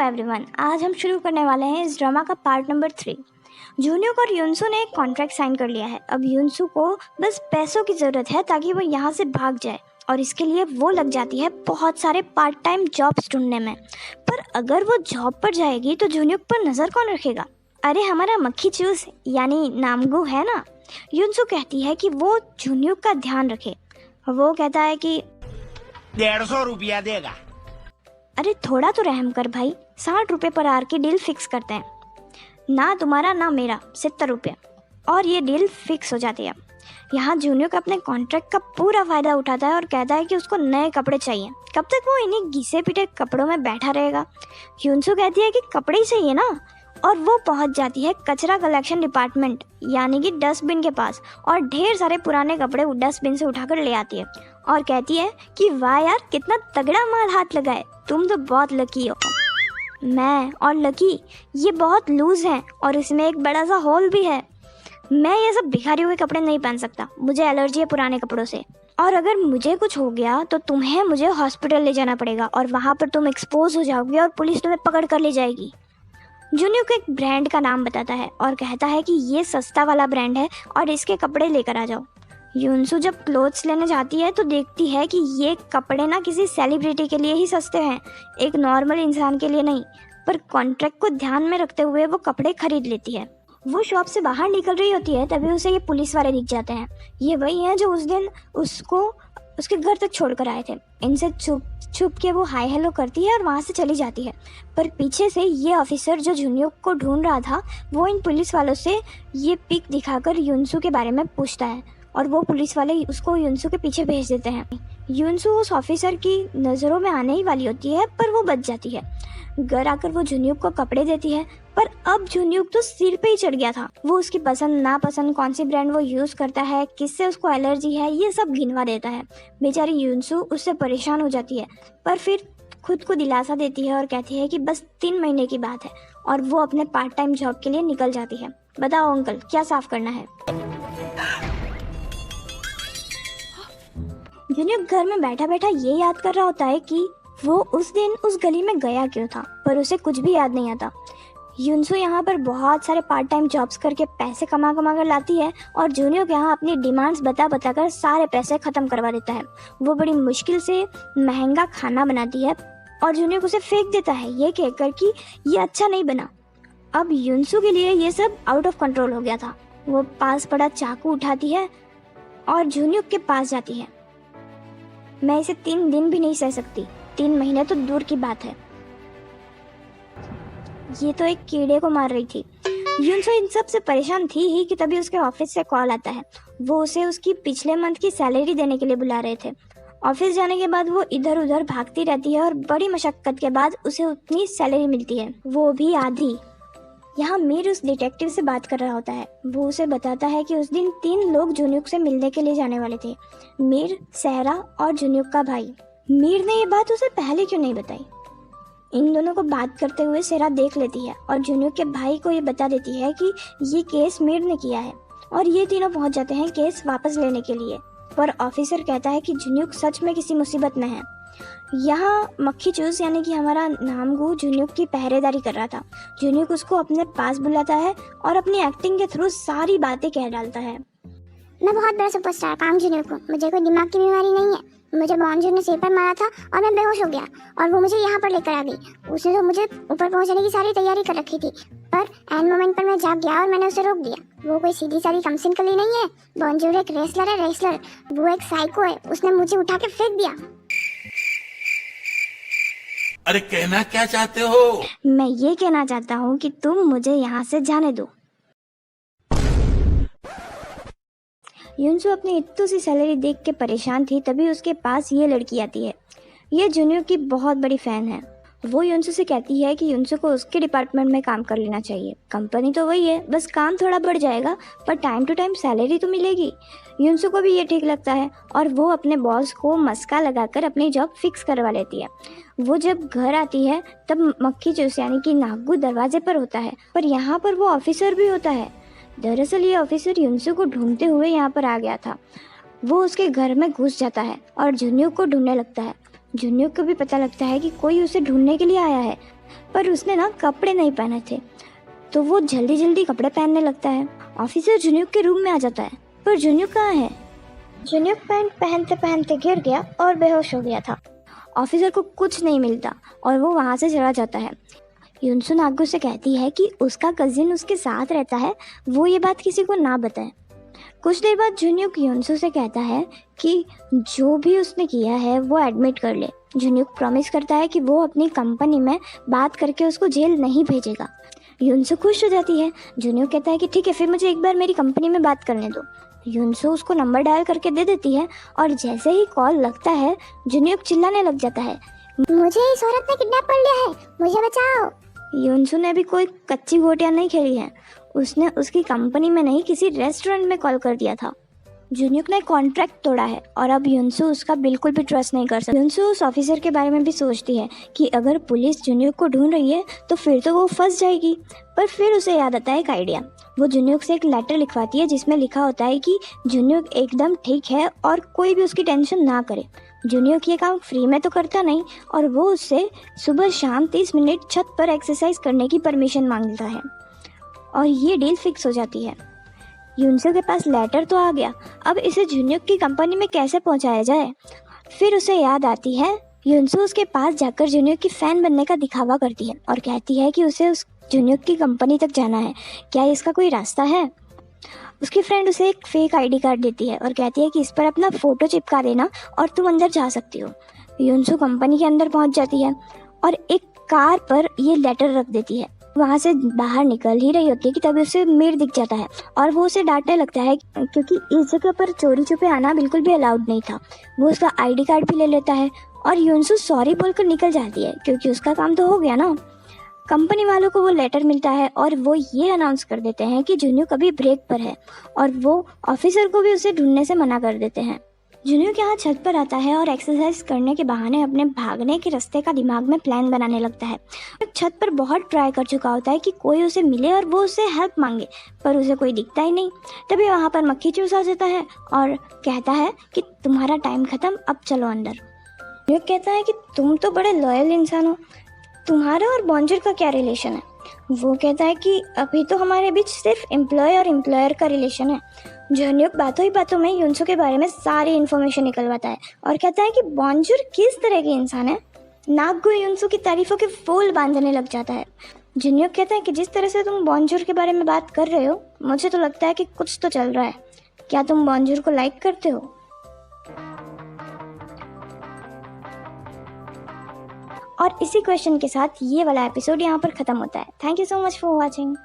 Everyone, आज हम शुरू करने वाले हैं इस ड्रामा का पार्ट नंबर 3। जून्यूक और युनसू ने एक कॉन्ट्रैक्ट साइन कर लिया है। अब युनसू को बस पैसों की ज़रूरत है ताकि वो यहाँ से भाग जाए, और इसके लिए वो लग जाती है बहुत सारे पार्ट टाइम जॉब्स ढूंढने में। पर अगर वो जॉब पर जाएगी तो जून्यूक पर नज़र कौन रखेगा? अरे हमारा मक्खी चूस यानी नामगू है ना। युनसू कहती है कि वो जून्यूक का ध्यान रखे। वो कहता है कि 150 रुपया देगा। अरे थोड़ा तो रहम कर भाई, 60 रुपये पर आवर की डील फिक्स करते हैं, ना तुम्हारा ना मेरा, 70 रुपये। और ये डील फिक्स हो जाती है। यहाँ जूनियर अपने कॉन्ट्रैक्ट का पूरा फ़ायदा उठाता है और कहता है कि उसको नए कपड़े चाहिए। कब तक वो इन्हीं घिसे पिटे कपड़ों में बैठा रहेगा? युनसू कहती है कि कपड़े ही चाहिए ना, और वो पहुंच जाती है कचरा कलेक्शन डिपार्टमेंट यानी कि डस्टबिन के पास, और ढेर सारे पुराने कपड़े डस्टबिन से उठाकर ले आती है और कहती है कि वाह यार, कितना तगड़ा माल हाथ लगा है, तुम तो बहुत लकी हो। मैं और लकी ये बहुत लूज हैं और इसमें एक बड़ा सा होल भी है। मैं ये सब भिखारियों के कपड़े नहीं पहन सकता, मुझे एलर्जी है पुराने कपड़ों से, और अगर मुझे कुछ हो गया तो तुम्हें मुझे हॉस्पिटल ले जाना पड़ेगा और वहाँ पर तुम एक्सपोज हो जाओगे और पुलिस तुम्हें पकड़ कर ले जाएगी। जूनियर एक ब्रांड का नाम बताता है और कहता है कि ये सस्ता वाला ब्रांड है और इसके कपड़े लेकर आ जाओ। युनसू जब क्लोथ्स लेने जाती है तो देखती है कि ये कपड़े ना किसी सेलिब्रिटी के लिए ही सस्ते हैं, एक नॉर्मल इंसान के लिए नहीं। पर कॉन्ट्रैक्ट को ध्यान में रखते हुए वो कपड़े खरीद लेती है। वो शॉप से बाहर निकल रही होती है, तभी उसे ये पुलिस वाले दिख जाते हैं। ये वही हैं जो उस दिन उसको उसके घर तक छोड़कर आए थे। इनसे छुप के वो हाय हेलो करती है और वहाँ से चली जाती है। पर पीछे से ये ऑफिसर जो जूनियर को ढूंढ रहा था, वो इन पुलिस वालों से ये पिक दिखाकर युनसू के बारे में पूछता है और वो पुलिस वाले उसको युनसू के पीछे भेज देते हैं। युनसू उस ऑफिसर की नज़रों में आने ही वाली होती है, पर वो बच जाती है। घर आकर वो जूनियर को कपड़े देती है, पर अब जूनियर तो सिर पे ही चढ़ गया था। वो उसकी पसंद नापसंद, कौन सी ब्रांड वो यूज़ करता है, किससे उसको एलर्जी है, ये सब गिनवा देता है। बेचारी युनसू उससे परेशान हो जाती है, पर फिर खुद को दिलासा देती है और कहती है कि बस 3 महीने की बात है, और वो अपने पार्ट टाइम जॉब के लिए निकल जाती है। बताओ अंकल, क्या साफ करना है? जूनियर घर में बैठा बैठा ये याद कर रहा होता है कि वो उस दिन उस गली में गया क्यों था, पर उसे कुछ भी याद नहीं आता। युनसू यहाँ पर बहुत सारे पार्ट टाइम जॉब्स करके पैसे कमा कर लाती है और जूनियर यहाँ अपनी डिमांड्स बता कर सारे पैसे ख़त्म करवा देता है। वो बड़ी मुश्किल से महंगा खाना बनाती है और जूनियर उसे फेंक देता है, ये कहकर कि ये अच्छा नहीं बना। अब युनसू के लिए ये सब आउट ऑफ कंट्रोल हो गया था। वो पास पड़ा चाकू उठाती है और जूनियर के पास जाती है। मैं इसे 3 दिन भी नहीं सह सकती, 3 महीने तो दूर की बात है। ये तो एक कीड़े को मार रही थी। युनसू इन सब से परेशान थी ही कि तभी उसके ऑफिस से कॉल आता है। वो उसे उसकी पिछले मंथ की सैलरी देने के लिए बुला रहे थे। ऑफिस जाने के बाद वो इधर उधर भागती रहती है और बड़ी मशक्कत के बाद उसे उतनी सैलरी मिलती है, वो भी आधी। यहाँ मीर उस डिटेक्टिव से बात कर रहा होता है। वो उसे बताता है कि उस दिन 3 लोग जूनियर से मिलने के लिए जाने वाले थे, मीर, सहरा और जूनियर का भाई। मीर ने ये बात उसे पहले क्यों नहीं बताई? इन दोनों को बात करते हुए सहरा देख लेती है और जूनियर के भाई को ये बता देती है कि ये केस मीर ने किया है, और ये तीनों पहुंच जाते हैं केस वापस लेने के लिए। पर ऑफिसर कहता है कि जूनियर सच में किसी मुसीबत में है। यहाँ मक्खी चूस यानी कि हमारा नामगू जूनियर की पहरेदारी कर रहा था। जूनियर उसको अपने पास बुलाता है और अपनी एक्टिंग के थ्रू सारी बातें कह डालता है। मैं बहुत बड़ा सुपरस्टार काम जूनियर को, मुझे कोई दिमाग की बीमारी नहीं है। मुझे बॉन्जूर ने सिर पर मारा था और मैं बेहोश हो गया और वो मुझे यहाँ पर लेकर आ गई। उसने तो मुझे ऊपर पहुँचाने की सारी तैयारी कर रखी थी, पर एंड मोमेंट पर मैं जाग गया और मैंने उसे रोक दिया। वो कोई सीधी सादी कमसिन कली नहीं है। बॉन्जूर एक रेसलर है, रेसलर। वो एक साइको है, उसने मुझे उठा के फेंक दिया। अरे कहना क्या चाहते हो? मैं ये कहना चाहता हूँ कि तुम मुझे यहाँ से जाने दो। युनसू अपनी इतनी सी सैलरी देख के परेशान थी, तभी उसके पास ये लड़की आती है। ये जूनियर की बहुत बड़ी फ़ैन है। वो युनसू से कहती है कि युनसू को उसके डिपार्टमेंट में काम कर लेना चाहिए। कंपनी तो वही है, बस काम थोड़ा बढ़ जाएगा, पर टाइम टू टाइम सैलरी तो मिलेगी। युनसू को भी ये ठीक लगता है और वो अपने बॉस को मस्का लगाकर अपनी जॉब फिक्स करवा लेती है। वो जब घर आती है तब मक्खी चूस यानी कि नागू दरवाजे पर होता है, पर यहाँ पर वो ऑफिसर भी होता है। दरअसल ये ऑफिसर युनसू को ढूंढते हुए यहाँ पर आ गया था। वो उसके घर में घुस जाता है और जूनियर को ढूंढने लगता है। जूनियर को भी पता लगता है कि कोई उसे ढूंढने के लिए आया है, पर उसने ना कपड़े नहीं पहने थे, तो वो जल्दी जल्दी कपड़े पहनने लगता है। ऑफिसर जुन्यूक के रूम में आ जाता है, पर जुन्यूक कहाँ है? जुन्यूक पैंट पहनते पहनते गिर गया और बेहोश हो गया था। ऑफिसर को कुछ नहीं मिलता और वो वहाँ से चला जाता है। युनसो नागो से कहती है कि उसका कजिन उसके साथ रहता है, वो ये बात किसी को ना बताए। कुछ देर बाद जुन्यूक युनसो से कहता है कि जो भी उसने किया है वो एडमिट कर ले। जुन्यूक प्रॉमिस करता है कि वो अपनी कंपनी में बात करके उसको जेल नहीं भेजेगा। युनसो खुश हो जाती है। जुन्यूक कहता है कि ठीक है, फिर मुझे एक बार मेरी कंपनी में बात करने दो। युनसो उसको नंबर डायल करके दे देती है और जैसे ही कॉल लगता है जुन्यूक चिल्लाने लग जाता है, मुझे इस औरत ने किडनैप कर लिया है, मुझे बचाओ। युनसो ने भी कोई कच्ची गोटियां नहीं खेली है, उसने उसकी कंपनी में नहीं किसी रेस्टोरेंट में कॉल कर दिया था। जुन्यूक ने कॉन्ट्रैक्ट तोड़ा है और अब युनसो उसका बिल्कुल भी ट्रस्ट नहीं कर सकती। युनसो उस ऑफिसर के बारे में भी सोचती है कि अगर पुलिस जुन्यूक को ढूंढ रही है तो फिर तो वो फंस जाएगी। पर फिर उसे याद आता है एक आइडिया। वो जुन्यूक से एक लेटर लिखवाती है जिसमें लिखा होता है कि जुन्यूक एकदम ठीक है और कोई भी उसकी टेंशन ना करे। जुन्यूक ये काम फ्री में तो करता नहीं और वो उससे सुबह शाम 30 मिनट छत पर एक्सरसाइज करने की परमिशन मांगता है और ये डील फिक्स हो जाती है। युनसो के पास लेटर तो आ गया, अब इसे जुन्यूक की कंपनी में कैसे पहुंचाया जाए? फिर उसे याद आती है। युनसो उसके पास जाकर जुन्यूक की फैन बनने का दिखावा करती है और कहती है कि उसे उस जुन्यूक की कंपनी तक जाना है, क्या इसका कोई रास्ता है? उसकी फ्रेंड उसे एक फेक आईडी कार्ड देती है और कहती है कि इस पर अपना फोटो चिपका देना और तुम अंदर जा सकती हो। युनसो कंपनी के अंदर पहुंच जाती है और एक कार पर ये लेटर रख देती है। वहाँ से बाहर निकल ही रही होती है कि तभी उसे मीर दिख जाता है और वो उसे डांटने लगता है क्योंकि इस जगह पर चोरी छुपे आना बिल्कुल भी अलाउड नहीं था। वो उसका आईडी कार्ड भी ले लेता है और युनसो सॉरी बोलकर निकल जाती है क्योंकि उसका काम तो हो गया ना। कंपनी वालों को वो लेटर मिलता है और वो ये अनाउंस कर देते हैं कि जुन्यूक अभी ब्रेक पर है और वो ऑफिसर को भी उसे ढूंढने से मना कर देते हैं। जुन्यूक यहाँ छत पर आता है और एक्सरसाइज करने के बहाने अपने भागने के रास्ते का दिमाग में प्लान बनाने लगता है। छत पर बहुत ट्राई कर चुका होता है कि कोई उसे मिले और वो उससे हेल्प मांगे, पर उसे कोई दिखता ही नहीं। तभी वहाँ पर मक्खी चूस आ जाता है और कहता है कि तुम्हारा टाइम खत्म, अब चलो अंदर। जुन्यूक कहता है कि तुम तो बड़े लॉयल इंसान हो, तुम्हारा और बॉन्जर का क्या रिलेशन है? वो कहता है कि अभी तो हमारे बीच सिर्फ एम्प्लॉय और एम्प्लॉयर का रिलेशन है। जुन्यूक बातों ही बातों में युनसो के बारे में सारी इन्फॉर्मेशन निकलवाता है और कहता है कि बॉन्जर किस तरह के इंसान है। नागो युनसो की तारीफों के फूल बांधने लग जाता है। जुन्यूक कहता है कि जिस तरह से तुम बॉन्जर के बारे में बात कर रहे हो, मुझे तो लगता है कि कुछ तो चल रहा है। क्या तुम बॉन्जर को लाइक करते हो? और इसी क्वेश्चन के साथ ये वाला एपिसोड यहाँ पर ख़त्म होता है। Thank you so much for watching.